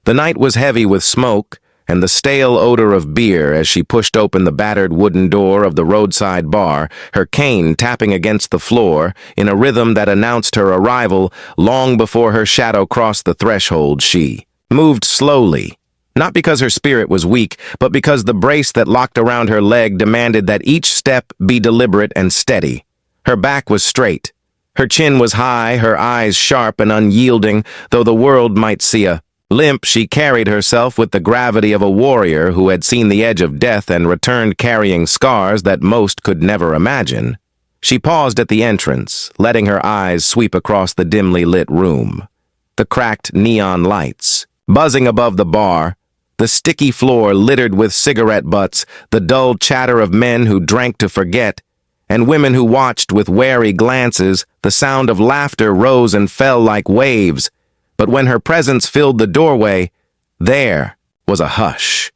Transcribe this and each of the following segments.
The night was heavy with smoke and the stale odor of beer as she pushed open the battered wooden door of the roadside bar, her cane tapping against the floor in a rhythm that announced her arrival long before her shadow crossed the threshold. She moved slowly, not because her spirit was weak, but because the brace that locked around her leg demanded that each step be deliberate and steady. Her back was straight. Her chin was high, her eyes sharp and unyielding, though the world might see a limp. She carried herself with the gravity of a warrior who had seen the edge of death and returned carrying scars that most could never imagine. She paused at the entrance, letting her eyes sweep across the dimly lit room. The cracked neon lights, buzzing above the bar, the sticky floor littered with cigarette butts, the dull chatter of men who drank to forget, and women who watched with wary glances. The sound of laughter rose and fell like waves, but when her presence filled the doorway, there was a hush.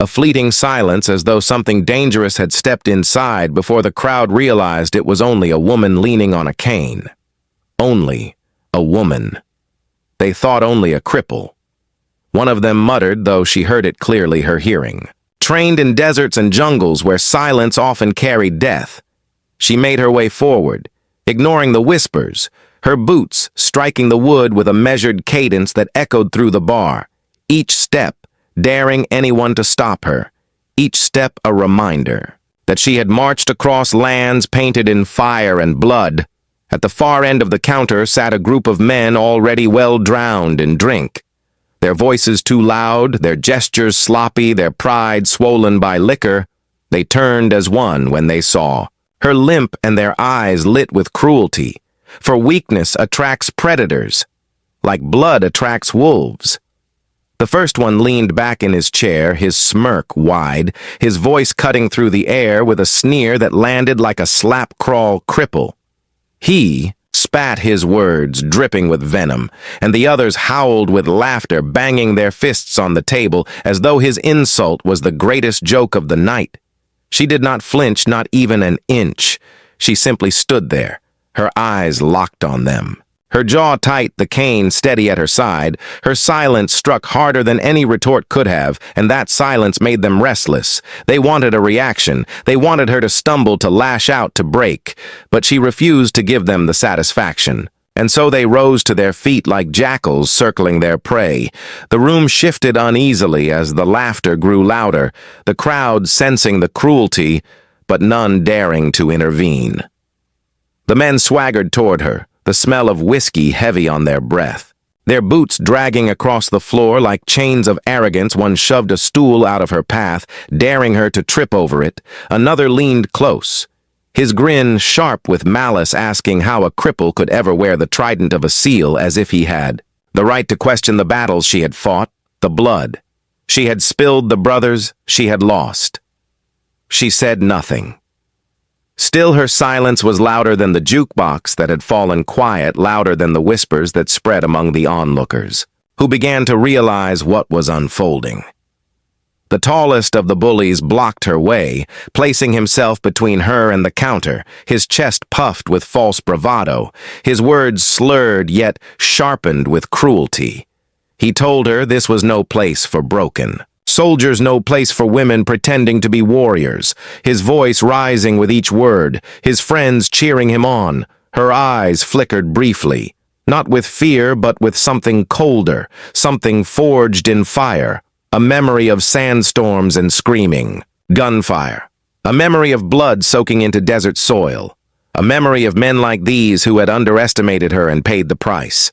A fleeting silence, as though something dangerous had stepped inside before the crowd realized it was only a woman leaning on a cane. Only a woman. They thought only a cripple. One of them muttered, though she heard it clearly, her hearing. Trained in deserts and jungles where silence often carried death, she made her way forward, ignoring the whispers, her boots striking the wood with a measured cadence that echoed through the bar, each step daring anyone to stop her, each step a reminder that she had marched across lands painted in fire and blood. At the far end of the counter sat a group of men already well drowned in drink. Their voices too loud, their gestures sloppy, their pride swollen by liquor. They turned as one when they saw her limp and their eyes lit with cruelty. For weakness attracts predators, like blood attracts wolves. The first one leaned back in his chair, his smirk wide, his voice cutting through the air with a sneer that landed like a slap-crawl cripple. He spat his words, dripping with venom, and the others howled with laughter, banging their fists on the table as though his insult was the greatest joke of the night. She did not flinch, not even an inch. She simply stood there, her eyes locked on them. Her jaw tight, the cane steady at her side. Her silence struck harder than any retort could have, and that silence made them restless. They wanted a reaction. They wanted her to stumble, to lash out, to break. But she refused to give them the satisfaction. And so they rose to their feet like jackals circling their prey. The room shifted uneasily as the laughter grew louder, the crowd sensing the cruelty, but none daring to intervene. The men swaggered toward her, the smell of whiskey heavy on their breath. Their boots dragging across the floor like chains of arrogance. One shoved a stool out of her path, daring her to trip over it. Another leaned close, his grin sharp with malice, asking how a cripple could ever wear the trident of a seal, as if he had the right to question the battles she had fought, the blood she had spilled, the brothers she had lost. She said nothing. Still, her silence was louder than the jukebox that had fallen quiet, louder than the whispers that spread among the onlookers, who began to realize what was unfolding. The tallest of the bullies blocked her way, placing himself between her and the counter, his chest puffed with false bravado, his words slurred yet sharpened with cruelty. He told her this was no place for broken soldiers, no place for women pretending to be warriors, his voice rising with each word, his friends cheering him on. Her eyes flickered briefly, not with fear but with something colder, something forged in fire, a memory of sandstorms and screaming, gunfire, a memory of blood soaking into desert soil, a memory of men like these who had underestimated her and paid the price.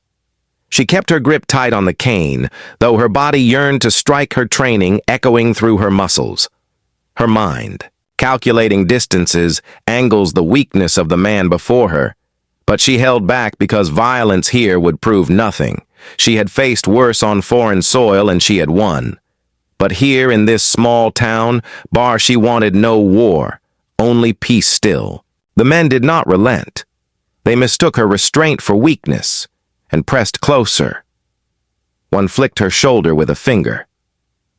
She kept her grip tight on the cane, though her body yearned to strike, her training echoing through her muscles. Her mind, calculating distances, angles, the weakness of the man before her. But she held back because violence here would prove nothing. She had faced worse on foreign soil and she had won. But here in this small town, she wanted no war, only peace still. The men did not relent. They mistook her restraint for weakness and pressed closer. One flicked her shoulder with a finger,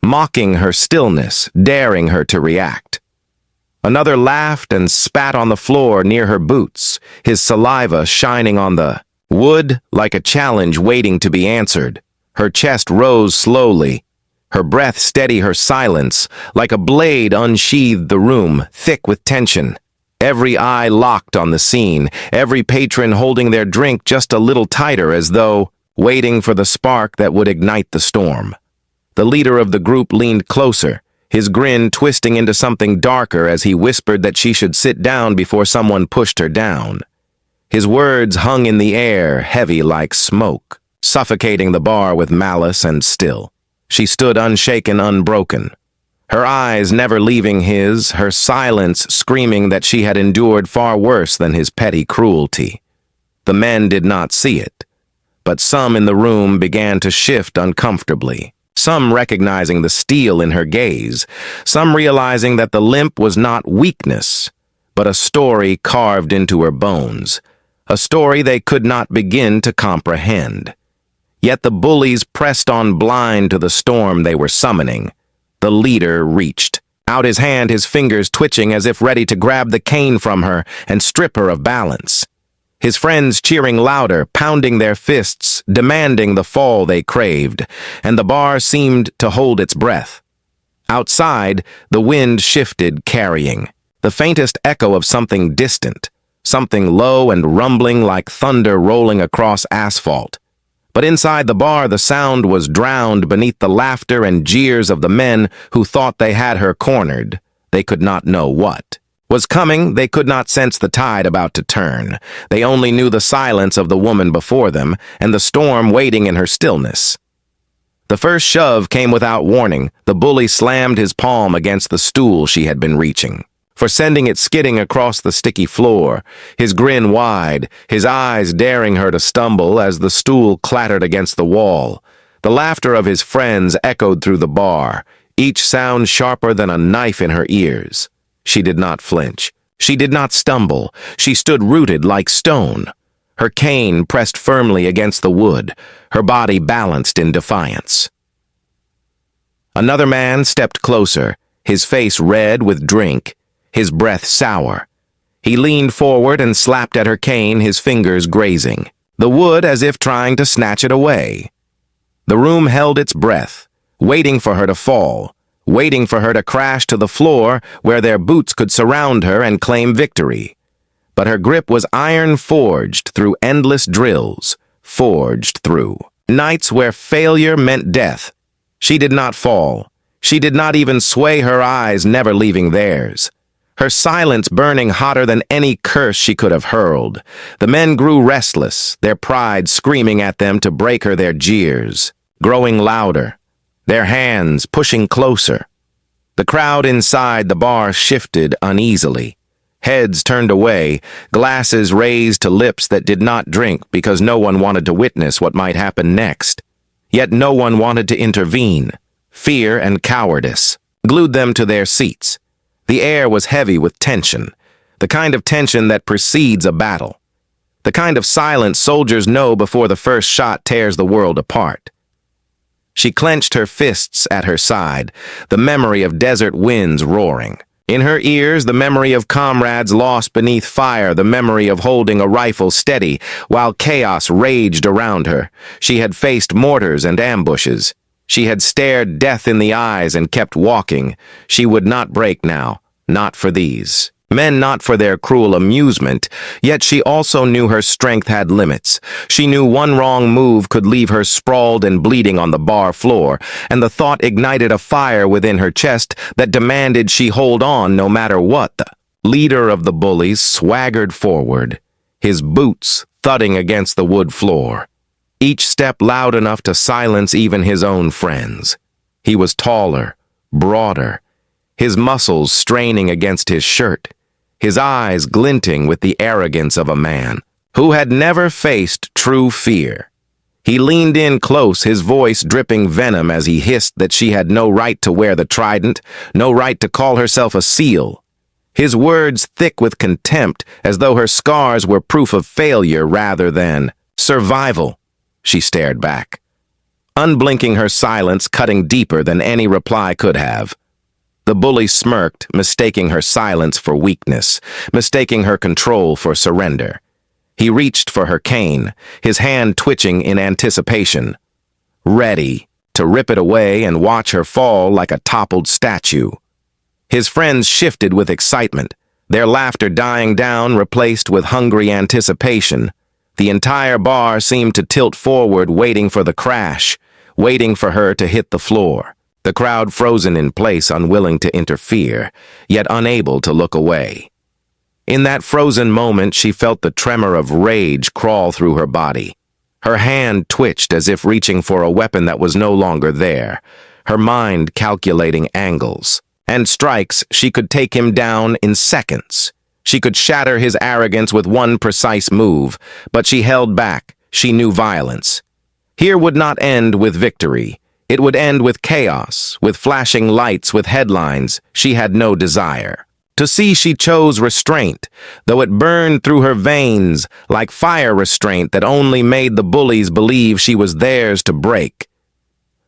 mocking her stillness, daring her to react. Another laughed and spat on the floor near her boots, his saliva shining on the wood like a challenge waiting to be answered. Her chest rose slowly. Her breath steadied her silence. Like a blade unsheathed the room, thick with tension. Every eye locked on the scene, every patron holding their drink just a little tighter as though waiting for the spark that would ignite the storm. The leader of the group leaned closer, his grin twisting into something darker as he whispered that she should sit down before someone pushed her down. His words hung in the air, heavy like smoke, suffocating the bar with malice and still. She stood unshaken, unbroken. Her eyes never leaving his, her silence screaming that she had endured far worse than his petty cruelty. The men did not see it, but some in the room began to shift uncomfortably, some recognizing the steel in her gaze, some realizing that the limp was not weakness, but a story carved into her bones, a story they could not begin to comprehend. Yet the bullies pressed on blind to the storm they were summoning. The leader reached out his hand, his fingers twitching as if ready to grab the cane from her and strip her of balance. His friends cheering louder, pounding their fists, demanding the fall they craved, and the bar seemed to hold its breath. Outside, the wind shifted, carrying the faintest echo of something distant, something low and rumbling like thunder rolling across asphalt. But inside the bar, the sound was drowned beneath the laughter and jeers of the men who thought they had her cornered. They could not know what was coming. They could not sense the tide about to turn. They only knew the silence of the woman before them and the storm waiting in her stillness. The first shove came without warning. The bully slammed his palm against the stool she had been reaching, for sending it skidding across the sticky floor, his grin wide, his eyes daring her to stumble as the stool clattered against the wall. The laughter of his friends echoed through the bar, each sound sharper than a knife in her ears. She did not flinch. She did not stumble. She stood rooted like stone, her cane pressed firmly against the wood, her body balanced in defiance. Another man stepped closer, his face red with drink, his breath sour. He leaned forward and slapped at her cane, his fingers grazing the wood as if trying to snatch it away. The room held its breath, waiting for her to fall, waiting for her to crash to the floor where their boots could surround her and claim victory. But her grip was iron forged through endless drills, forged through nights where failure meant death. She did not fall. She did not even sway, her eyes never leaving theirs, her silence burning hotter than any curse she could have hurled. The men grew restless, their pride screaming at them to break her, their jeers growing louder, their hands pushing closer. The crowd inside the bar shifted uneasily. Heads turned away, glasses raised to lips that did not drink because no one wanted to witness what might happen next. Yet no one wanted to intervene. Fear and cowardice glued them to their seats. The air was heavy with tension, the kind of tension that precedes a battle, the kind of silence soldiers know before the first shot tears the world apart. She clenched her fists at her side, the memory of desert winds roaring. In her ears, the memory of comrades lost beneath fire, the memory of holding a rifle steady while chaos raged around her. She had faced mortars and ambushes. She had stared death in the eyes and kept walking. She would not break now, not for these men, not for their cruel amusement. Yet she also knew her strength had limits. She knew one wrong move could leave her sprawled and bleeding on the bar floor, and the thought ignited a fire within her chest that demanded she hold on no matter what. The leader of the bullies swaggered forward, his boots thudding against the wood floor, each step loud enough to silence even his own friends. He was taller, broader, his muscles straining against his shirt, his eyes glinting with the arrogance of a man who had never faced true fear. He leaned in close, his voice dripping venom as he hissed that she had no right to wear the trident, no right to call herself a seal. His words thick with contempt, as though her scars were proof of failure rather than survival. She stared back, unblinking, her silence cutting deeper than any reply could have. The bully smirked, mistaking her silence for weakness, mistaking her control for surrender. He reached for her cane, his hand twitching in anticipation. ready to rip it away and watch her fall like a toppled statue. His friends shifted with excitement, their laughter dying down, replaced with hungry anticipation. The entire bar seemed to tilt forward, waiting for the crash, waiting for her to hit the floor. The crowd frozen in place, unwilling to interfere, yet unable to look away. In that frozen moment, she felt the tremor of rage crawl through her body. Her hand twitched as if reaching for a weapon that was no longer there, her mind calculating angles and strikes. She could take him down in seconds. She could shatter his arrogance with one precise move, but she held back. She knew violence here would not end with victory. It would end with chaos, with flashing lights, with headlines she had no desire to see. She chose restraint, though it burned through her veins like fire, restraint that only made the bullies believe she was theirs to break.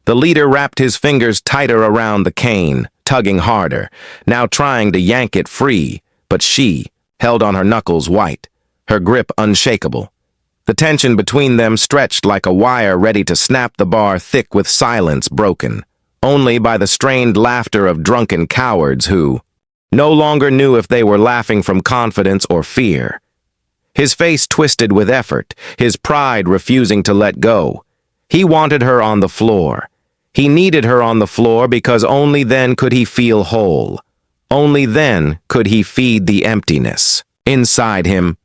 The leader wrapped his fingers tighter around the cane, tugging harder, now trying to yank it free, but she held on, her knuckles white, her grip unshakable. The tension between them stretched like a wire, ready to snap, the bar thick with silence, broken only by the strained laughter of drunken cowards who no longer knew if they were laughing from confidence or fear. His face twisted with effort, his pride refusing to let go. He wanted her on the floor. He needed her on the floor because only then could he feel whole. Only then could he feed the emptiness inside him.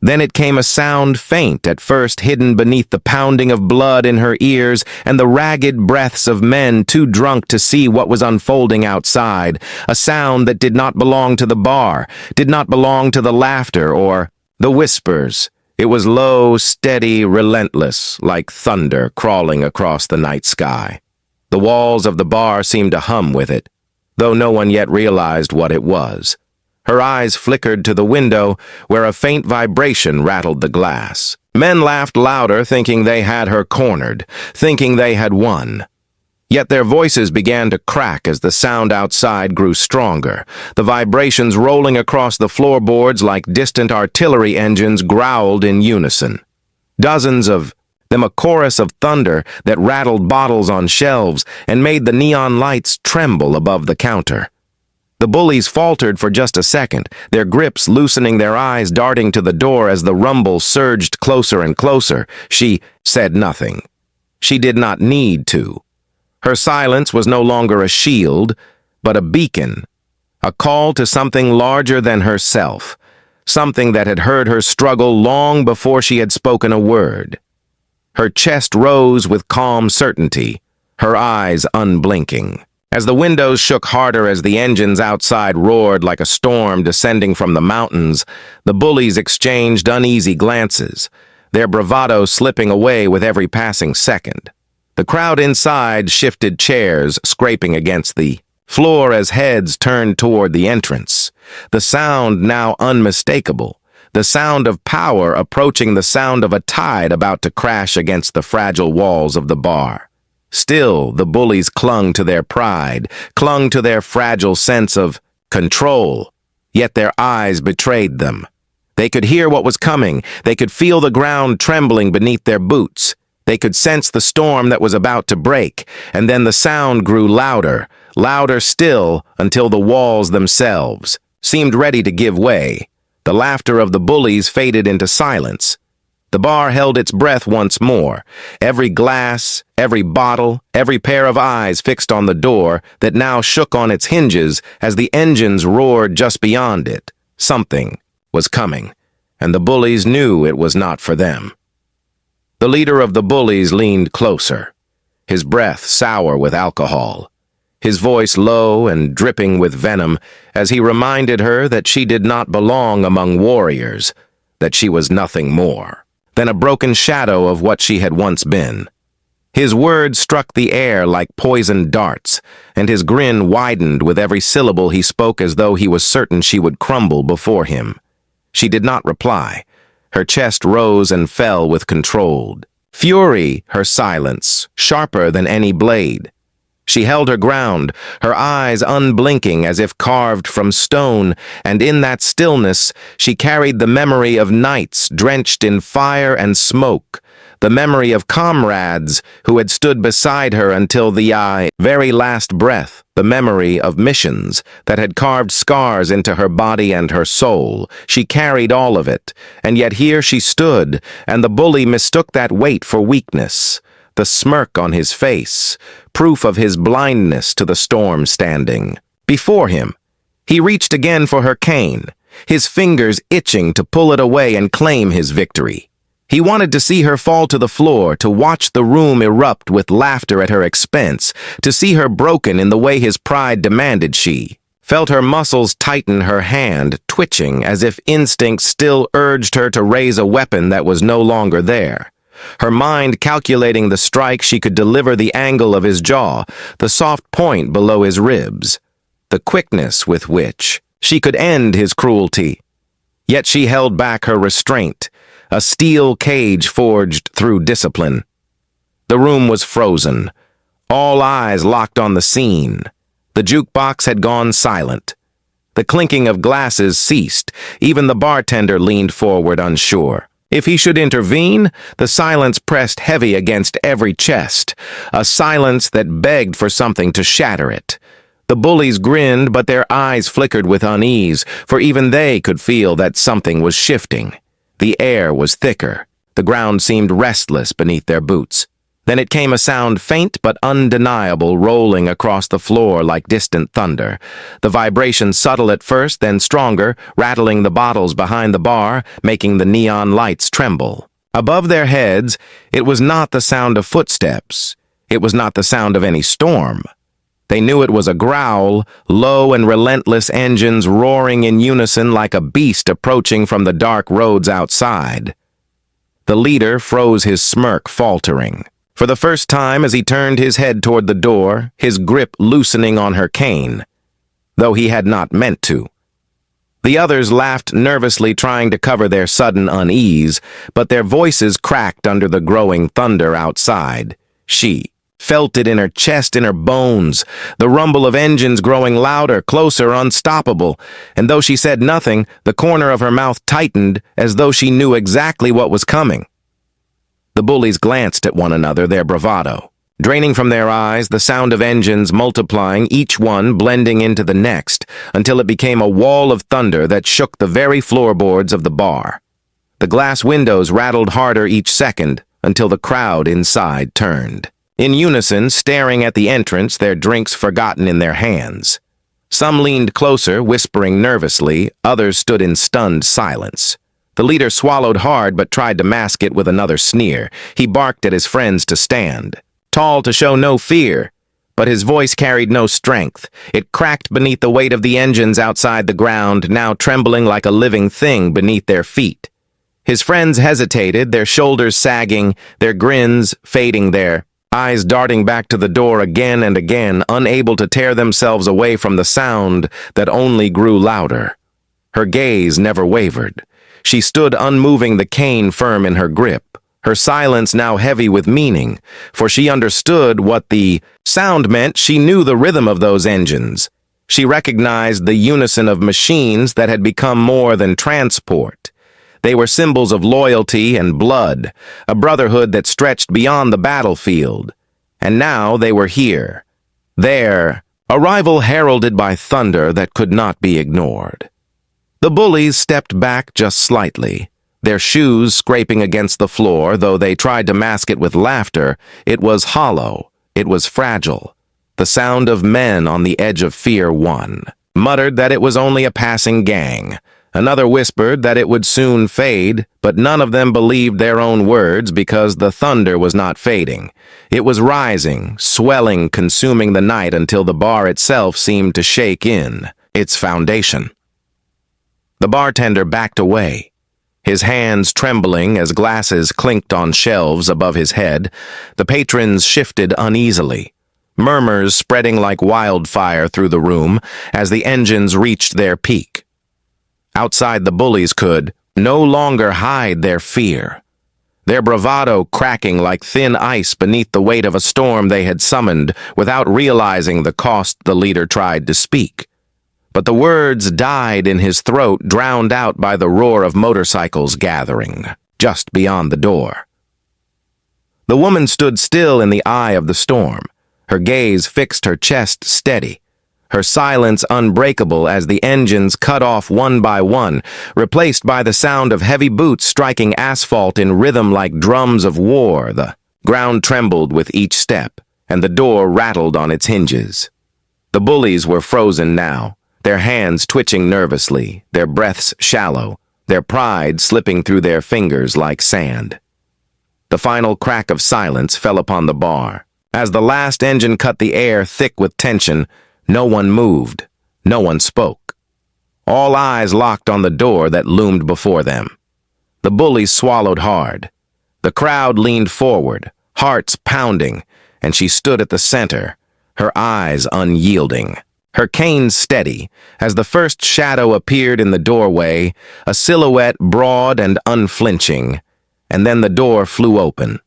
Then it came, a sound faint at first, hidden beneath the pounding of blood in her ears and the ragged breaths of men too drunk to see what was unfolding outside. A sound that did not belong to the bar, did not belong to the laughter or the whispers. It was low, steady, relentless, like thunder crawling across the night sky. The walls of the bar seemed to hum with it, though no one yet realized what it was. Her eyes flickered to the window, where a faint vibration rattled the glass. Men laughed louder, thinking they had her cornered, thinking they had won. Yet their voices began to crack as the sound outside grew stronger. The vibrations rolling across the floorboards like distant artillery engines growled in unison. Dozens of them, a chorus of thunder that rattled bottles on shelves and made the neon lights tremble above the counter. The bullies faltered for just a second, their grips loosening, their eyes darting to the door as the rumble surged closer and closer. She said nothing. She did not need to. Her silence was no longer a shield, but a beacon, a call to something larger than herself, something that had heard her struggle long before she had spoken a word. Her chest rose with calm certainty, her eyes unblinking. As the windows shook harder, as the engines outside roared like a storm descending from the mountains, the bullies exchanged uneasy glances, their bravado slipping away with every passing second. The crowd inside shifted chairs, scraping against the floor as heads turned toward the entrance. The sound now unmistakable, the sound of power approaching, the sound of a tide about to crash against the fragile walls of the bar. Still, the bullies clung to their pride, clung to their fragile sense of control, yet their eyes betrayed them. They could hear what was coming. They could feel the ground trembling beneath their boots. They could sense the storm that was about to break, and then the sound grew louder, louder still, until the walls themselves seemed ready to give way. The laughter of the bullies faded into silence. The bar held its breath once more, every glass, every bottle, every pair of eyes fixed on the door that now shook on its hinges as the engines roared just beyond it. Something was coming, and the bullies knew it was not for them. The leader of the bullies leaned closer, his breath sour with alcohol, his voice low and dripping with venom as he reminded her that she did not belong among warriors, that she was nothing more than a broken shadow of what she had once been. His words struck the air like poisoned darts, and his grin widened with every syllable he spoke, as though he was certain she would crumble before him. She did not reply. Her chest rose and fell with controlled fury, her silence sharper than any blade. She held her ground, her eyes unblinking as if carved from stone, and in that stillness she carried the memory of nights drenched in fire and smoke, the memory of comrades who had stood beside her until the very last breath, the memory of missions that had carved scars into her body and her soul. She carried all of it, and yet here she stood, and the bully mistook that weight for weakness. The smirk on his face, proof of his blindness to the storm standing before him. He reached again for her cane, his fingers itching to pull it away and claim his victory. He wanted to see her fall to the floor, to watch the room erupt with laughter at her expense, to see her broken in the way his pride demanded. She felt her muscles tighten, her hand twitching as if instinct still urged her to raise a weapon that was no longer there. Her mind calculating the strike she could deliver, the angle of his jaw, the soft point below his ribs, the quickness with which she could end his cruelty. Yet she held back her restraint, a steel cage forged through discipline. The room was frozen, all eyes locked on the scene. The jukebox had gone silent. The clinking of glasses ceased. Even the bartender leaned forward, unsure. If he should intervene, the silence pressed heavy against every chest, a silence that begged for something to shatter it. The bullies grinned, but their eyes flickered with unease, for even they could feel that something was shifting. The air was thicker. The ground seemed restless beneath their boots. Then it came a sound faint but undeniable, rolling across the floor like distant thunder. The vibration subtle at first, then stronger, rattling the bottles behind the bar, making the neon lights tremble. Above their heads, it was not the sound of footsteps. It was not the sound of any storm. They knew it was a growl, low and relentless, engines roaring in unison like a beast approaching from the dark roads outside. The leader froze, his smirk faltering. For the first time as he turned his head toward the door, his grip loosening on her cane, though he had not meant to. The others laughed nervously, trying to cover their sudden unease, but their voices cracked under the growing thunder outside. She felt it in her chest, in her bones, the rumble of engines growing louder, closer, unstoppable, and though she said nothing, the corner of her mouth tightened as though she knew exactly what was coming. The bullies glanced at one another, their bravado draining from their eyes, the sound of engines multiplying, each one blending into the next, until it became a wall of thunder that shook the very floorboards of the bar. The glass windows rattled harder each second, until the crowd inside turned. In unison, staring at the entrance, their drinks forgotten in their hands. Some leaned closer, whispering nervously, others stood in stunned silence. The leader swallowed hard but tried to mask it with another sneer. He barked at his friends to stand, tall to show no fear, but his voice carried no strength. It cracked beneath the weight of the engines outside the ground, now trembling like a living thing beneath their feet. His friends hesitated, their shoulders sagging, their grins fading, their eyes darting back to the door again and again, unable to tear themselves away from the sound that only grew louder. Her gaze never wavered. She stood unmoving, the cane firm in her grip, her silence now heavy with meaning, for she understood what the sound meant. She knew the rhythm of those engines. She recognized the unison of machines that had become more than transport. They were symbols of loyalty and blood, a brotherhood that stretched beyond the battlefield. And now they were here, there, a rival heralded by thunder that could not be ignored. The bullies stepped back just slightly, their shoes scraping against the floor, though they tried to mask it with laughter. It was hollow, it was fragile. The sound of men on the edge of fear. One muttered that it was only a passing gang. Another whispered that it would soon fade, but none of them believed their own words because the thunder was not fading. It was rising, swelling, consuming the night until the bar itself seemed to shake in its foundation. The bartender backed away, his hands trembling as glasses clinked on shelves above his head. The patrons shifted uneasily, murmurs spreading like wildfire through the room as the engines reached their peak. Outside, the bullies could no longer hide their fear, their bravado cracking like thin ice beneath the weight of a storm they had summoned without realizing the cost. The leader tried to speak, but the words died in his throat, drowned out by the roar of motorcycles gathering just beyond the door. The woman stood still in the eye of the storm. Her gaze fixed her chest steady, her silence unbreakable as the engines cut off one by one, replaced by the sound of heavy boots striking asphalt in rhythm like drums of war. The ground trembled with each step, and the door rattled on its hinges. The bullies were frozen now, their hands twitching nervously, their breaths shallow, their pride slipping through their fingers like sand. The final crack of silence fell upon the bar. As the last engine cut the air thick with tension, no one moved, no one spoke. All eyes locked on the door that loomed before them. The bullies swallowed hard. The crowd leaned forward, hearts pounding, and she stood at the center, her eyes unyielding, her cane steady, as the first shadow appeared in the doorway, a silhouette broad and unflinching, and then the door flew open.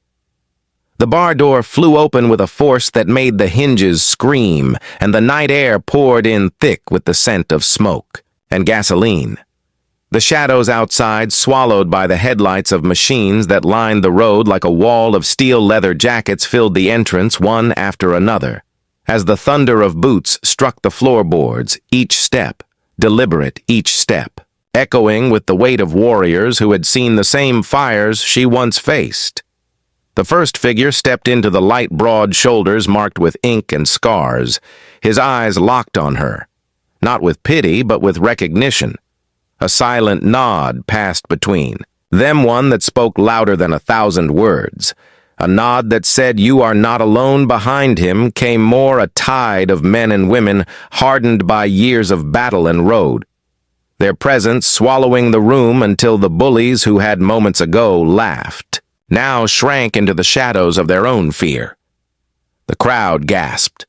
The bar door flew open with a force that made the hinges scream, and the night air poured in thick with the scent of smoke and gasoline. The shadows outside, swallowed by the headlights of machines that lined the road like a wall of steel leather jackets, filled the entrance one after another. As the thunder of boots struck the floorboards, each step, deliberate each step, echoing with the weight of warriors who had seen the same fires she once faced. The first figure stepped into the light, broad shoulders marked with ink and scars, his eyes locked on her, not with pity but with recognition. A silent nod passed between them, one that spoke louder than 1,000 words. A nod that said, "You are not alone." Behind him came more, a tide of men and women hardened by years of battle and road, their presence swallowing the room until the bullies who had moments ago laughed now shrank into the shadows of their own fear. The crowd gasped.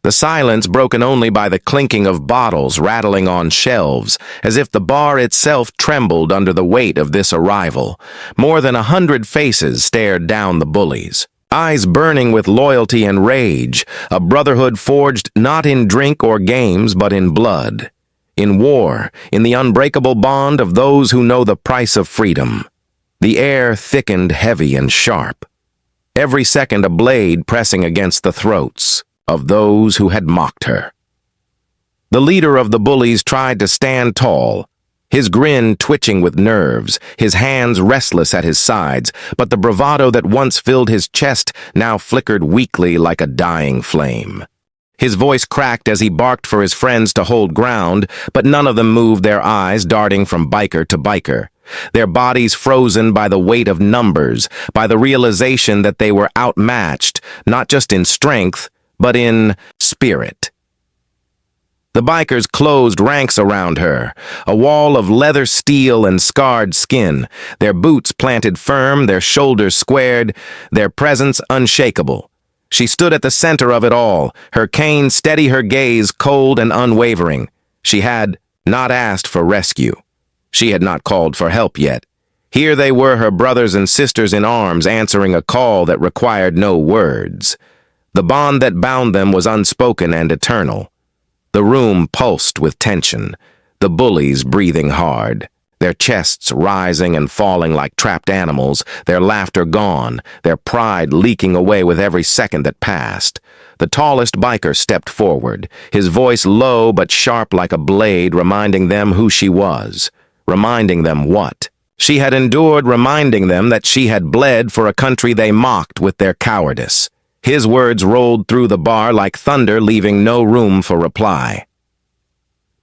The silence broken only by the clinking of bottles rattling on shelves, as if the bar itself trembled under the weight of this arrival. More than 100 faces stared down the bullies, eyes burning with loyalty and rage, a brotherhood forged not in drink or games but in blood, in war, in the unbreakable bond of those who know the price of freedom. The air thickened heavy and sharp, every second a blade pressing against the throats of those who had mocked her. The leader of the bullies tried to stand tall, his grin twitching with nerves, his hands restless at his sides, but the bravado that once filled his chest now flickered weakly like a dying flame. His voice cracked as he barked for his friends to hold ground, but none of them moved, their eyes darting from biker to biker, their bodies frozen by the weight of numbers, by the realization that they were outmatched, not just in strength, but in spirit. The bikers closed ranks around her, a wall of leather, steel, and scarred skin, their boots planted firm, their shoulders squared, their presence unshakable. She stood at the center of it all, her cane steady, her gaze cold and unwavering. She had not asked for rescue. She had not called for help yet. Here they were, her brothers and sisters in arms, answering a call that required no words. The bond that bound them was unspoken and eternal. The room pulsed with tension, the bullies breathing hard, their chests rising and falling like trapped animals, their laughter gone, their pride leaking away with every second that passed. The tallest biker stepped forward, his voice low but sharp like a blade, reminding them who she was. Reminding them what? She had endured, reminding them that she had bled for a country they mocked with their cowardice. His words rolled through the bar like thunder, leaving no room for reply.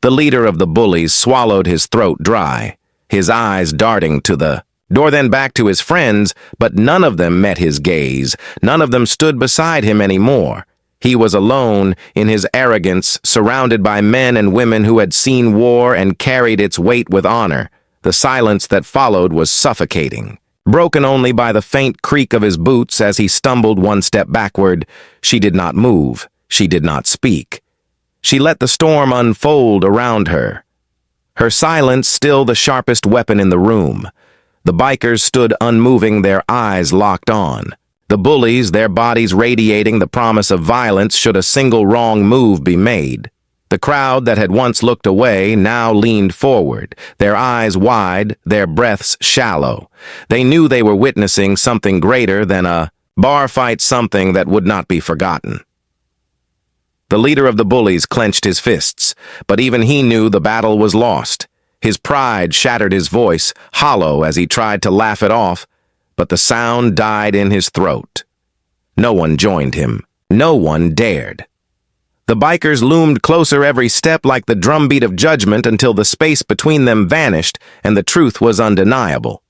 The leader of the bullies swallowed his throat dry, his eyes darting to the door, then back to his friends, but none of them met his gaze. None of them stood beside him anymore. He was alone in his arrogance, surrounded by men and women who had seen war and carried its weight with honor. The silence that followed was suffocating, broken only by the faint creak of his boots as he stumbled one step backward. She did not move. She did not speak. She let the storm unfold around her, her silence still the sharpest weapon in the room. The bikers stood unmoving, their eyes locked on. The bullies, their bodies radiating the promise of violence should a single wrong move be made. The crowd that had once looked away now leaned forward, their eyes wide, their breaths shallow. They knew they were witnessing something greater than a Bar fight something that would not be forgotten. The leader of the bullies clenched his fists, but even he knew the battle was lost. His pride shattered his voice, hollow as he tried to laugh it off, but the sound died in his throat. No one joined him. No one dared. The bikers loomed closer every step like the drumbeat of judgment until the space between them vanished and the truth was undeniable.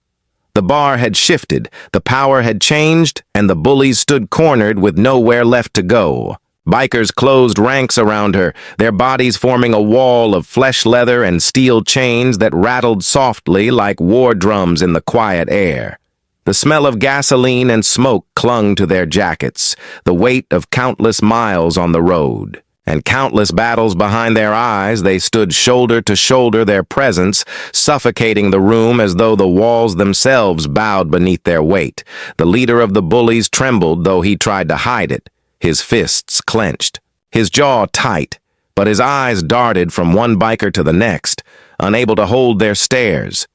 The bar had shifted, the power had changed, and the bullies stood cornered with nowhere left to go. Bikers closed ranks around her, their bodies forming a wall of flesh leather and steel chains that rattled softly like war drums in the quiet air. The smell of gasoline and smoke clung to their jackets, the weight of countless miles on the road. And countless battles behind their eyes, they stood shoulder to shoulder, their presence suffocating the room as though the walls themselves bowed beneath their weight. The leader of the bullies trembled, though he tried to hide it. His fists clenched, his jaw tight, but his eyes darted from one biker to the next, unable to hold their stares.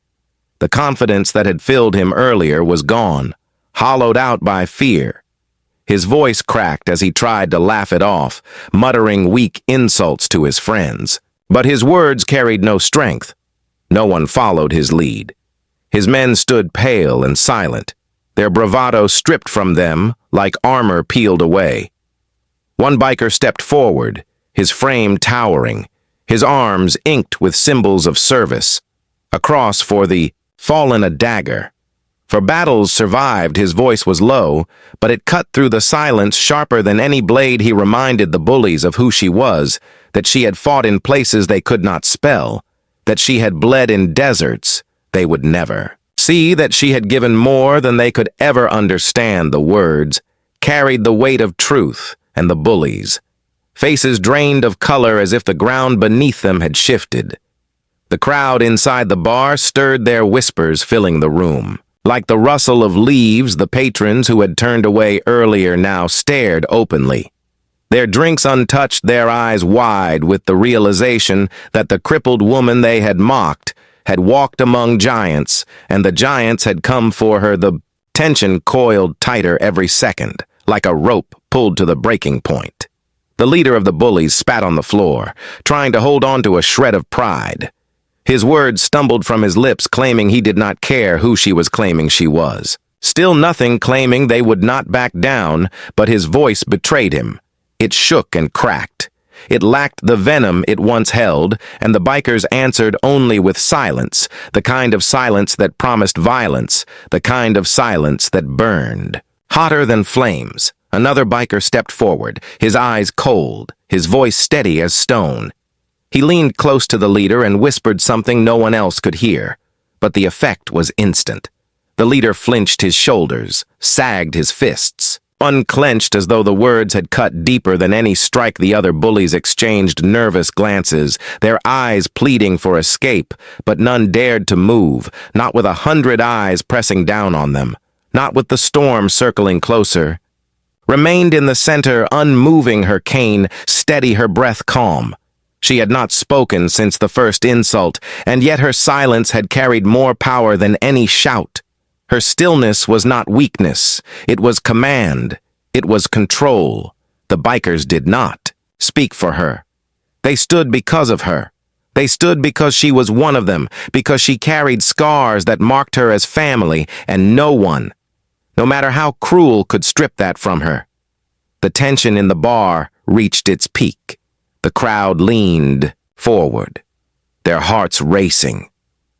The confidence that had filled him earlier was gone, hollowed out by fear. His voice cracked as he tried to laugh it off, muttering weak insults to his friends. But his words carried no strength. No one followed his lead. His men stood pale and silent, their bravado stripped from them like armor peeled away. One biker stepped forward, his frame towering, his arms inked with symbols of service. A cross for the fallen, a dagger. For battles survived, his voice was low, but it cut through the silence sharper than any blade. He reminded the bullies of who she was, that she had fought in places they could not spell, that she had bled in deserts they would never see, that she had given more than they could ever understand. The words carried the weight of truth, and the bullies' faces drained of color as if the ground beneath them had shifted. The crowd inside the bar stirred, their whispers filling the room. Like the rustle of leaves, the patrons who had turned away earlier now stared openly. Their drinks untouched, their eyes wide with the realization that the crippled woman they had mocked had walked among giants, and the giants had come for her. The tension coiled tighter every second, like a rope pulled to the breaking point. The leader of the bullies spat on the floor, trying to hold on to a shred of pride. His words stumbled from his lips, claiming he did not care who she was claiming she was. Still nothing, claiming they would not back down, but his voice betrayed him. It shook and cracked. It lacked the venom it once held, and the bikers answered only with silence, the kind of silence that promised violence, the kind of silence that burned. Hotter than flames, another biker stepped forward, his eyes cold, his voice steady as stone. He leaned close to the leader and whispered something no one else could hear, but the effect was instant. The leader flinched, his shoulders, sagged his fists, unclenched as though the words had cut deeper than any strike. The other bullies exchanged nervous glances, their eyes pleading for escape, but none dared to move, not with 100 eyes pressing down on them, not with the storm circling closer. Remained in the center, unmoving, her cane steady, her breath calm. She had not spoken since the first insult, and yet her silence had carried more power than any shout. Her stillness was not weakness, it was command, it was control. The bikers did not speak for her. They stood because of her. They stood because she was one of them, because she carried scars that marked her as family, and no one, no matter how cruel, could strip that from her. The tension in the bar reached its peak. The crowd leaned forward, their hearts racing.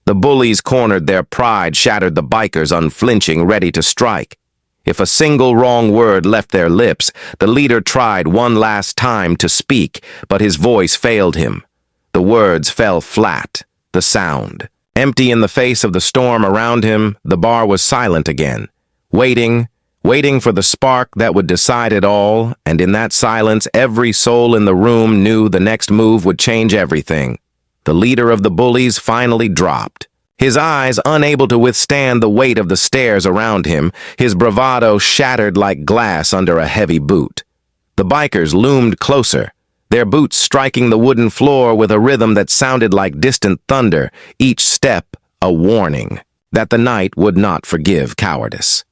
The bullies cornered, their pride shattered, the bikers unflinching, ready to strike. If a single wrong word left their lips, the leader tried one last time to speak, but his voice failed him. The words fell flat, the sound. Empty in the face of the storm around him, the bar was silent again, waiting for the spark that would decide it all, and in that silence, every soul in the room knew the next move would change everything. The leader of the bullies finally dropped. His eyes unable to withstand the weight of the stares around him, his bravado shattered like glass under a heavy boot. The bikers loomed closer, their boots striking the wooden floor with a rhythm that sounded like distant thunder, each step a warning that the night would not forgive cowardice.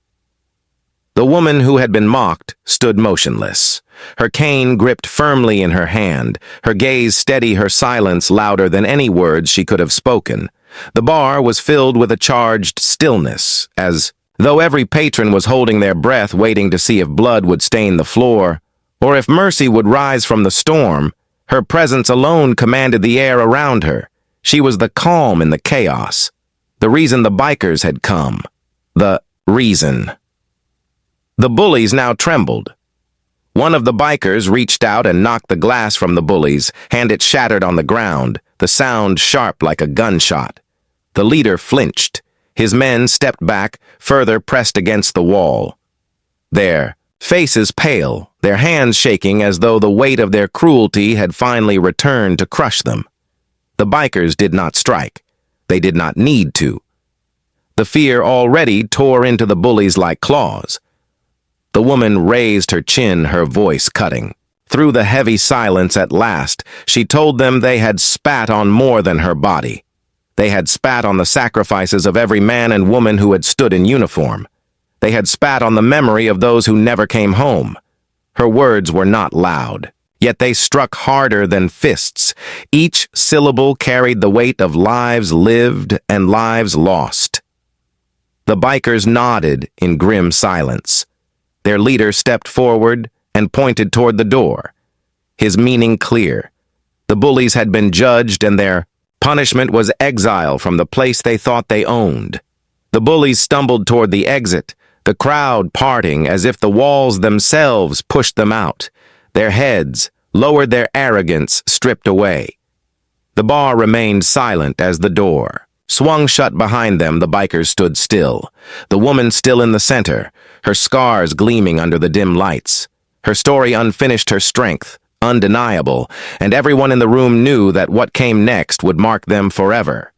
The woman who had been mocked stood motionless, her cane gripped firmly in her hand, her gaze steady, her silence louder than any words she could have spoken. The bar was filled with a charged stillness, as though every patron was holding their breath, waiting to see if blood would stain the floor, or if mercy would rise from the storm. Her presence alone commanded the air around her. She was the calm in the chaos, the reason the bikers had come. The reason. The bullies now trembled. One of the bikers reached out and knocked the glass from the bully's hand. It shattered on the ground, the sound sharp like a gunshot. The leader flinched. His men stepped back, further pressed against the wall. Their faces pale, their hands shaking as though the weight of their cruelty had finally returned to crush them. The bikers did not strike. They did not need to. The fear already tore into the bullies like claws. The woman raised her chin, her voice cutting. Through the heavy silence at last, she told them they had spat on more than her body. They had spat on the sacrifices of every man and woman who had stood in uniform. They had spat on the memory of those who never came home. Her words were not loud, yet they struck harder than fists. Each syllable carried the weight of lives lived and lives lost. The bikers nodded in grim silence. Their leader stepped forward and pointed toward the door, his meaning clear. The bullies had been judged, and their punishment was exile from the place they thought they owned. The bullies stumbled toward the exit, the crowd parting as if the walls themselves pushed them out. Their heads lowered, their arrogance stripped away. The bar remained silent as the door swung shut behind them. The bikers stood still, the woman still in the center, her scars gleaming under the dim lights. Her story unfinished, her strength undeniable, and everyone in the room knew that what came next would mark them forever.